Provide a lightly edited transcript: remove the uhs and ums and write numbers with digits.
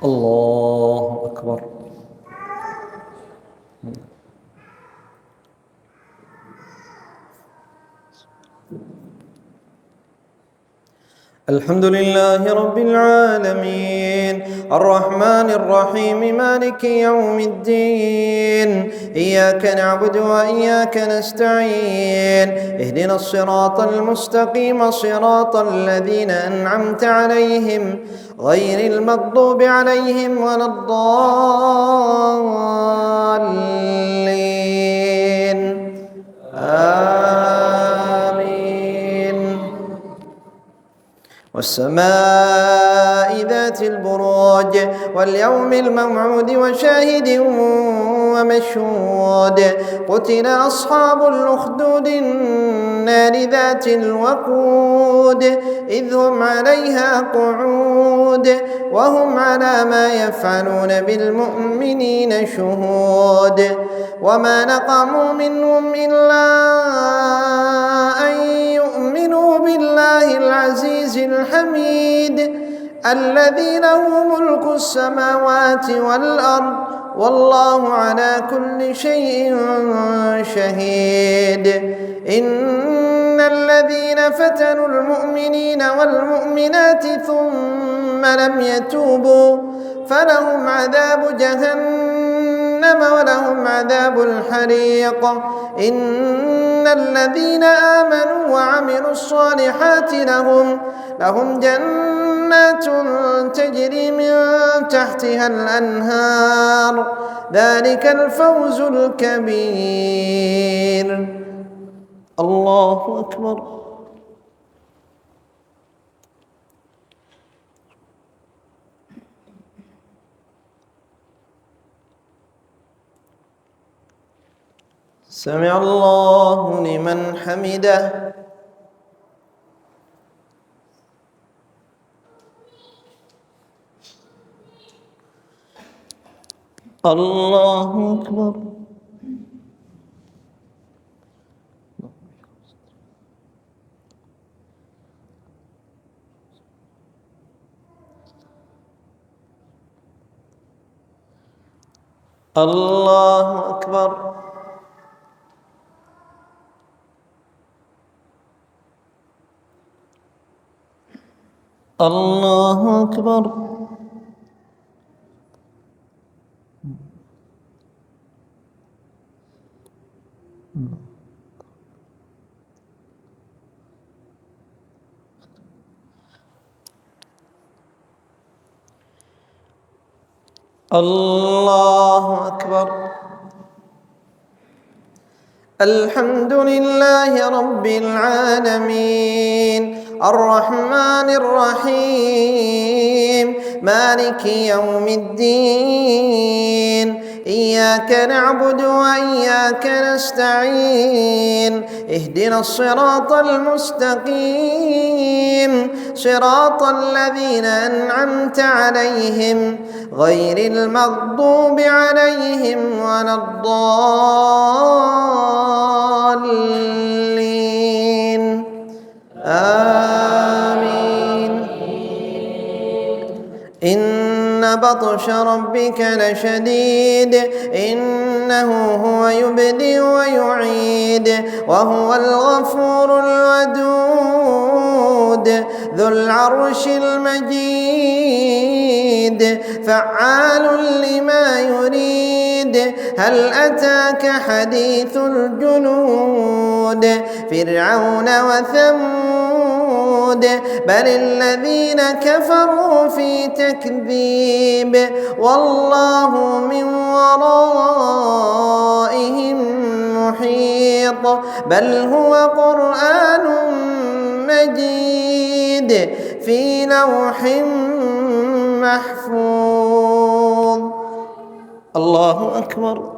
الله أكبر. الحمد لله رب العالمين الرحمن الرحيم مالك يوم الدين إياك نعبد وإياك نستعين اهدنا الصراط المستقيم صراط الذين أنعمت عليهم غير المغضوب عليهم ولا الضالين والسماء ذات البروج واليوم الموعود وشاهد ومشهود قتل أصحاب الأخدود النار ذات الوقود إذ هم عليها قعود وهم على ما يفعلون بالمؤمنين شهود وما نقموا منهم إلا أن يؤمنوا بالله العزيز الحميد الذي له ملك السماوات والأرض والله على كل شيء شهيد إن الذين فتنوا المؤمنين والمؤمنات ثم لم يتوبوا فلهم عذاب جهنم ولهم عذاب الحريق إن الذين آمنوا وعملوا الصالحات لهم جنات تجري من تحتها الأنهار ذلك الفوز الكبير. الله أكبر. سمع الله لمن حمده. الله أكبر. الله أكبر. الله أكبر. الله أكبر. الحمد لله رب العالمين الرحمن الرحيم مالك يوم الدين إياك نعبد وإياك نستعين اهدنا الصراط المستقيم صراط الذين أنعمت عليهم غير المغضوب عليهم ولا الضالين آمين. إن بطش ربك لشديد إنه هو يبدئ ويعيد وهو الغفور الودود ذو العرش المجيد فعال لما يريد هل أتاك حديث الجنود فرعون وثمود بل الذين كفروا في تكذيب والله من ورائهم محيط بل هو قرآن مجيد في لوح محفوظ. الله أكبر.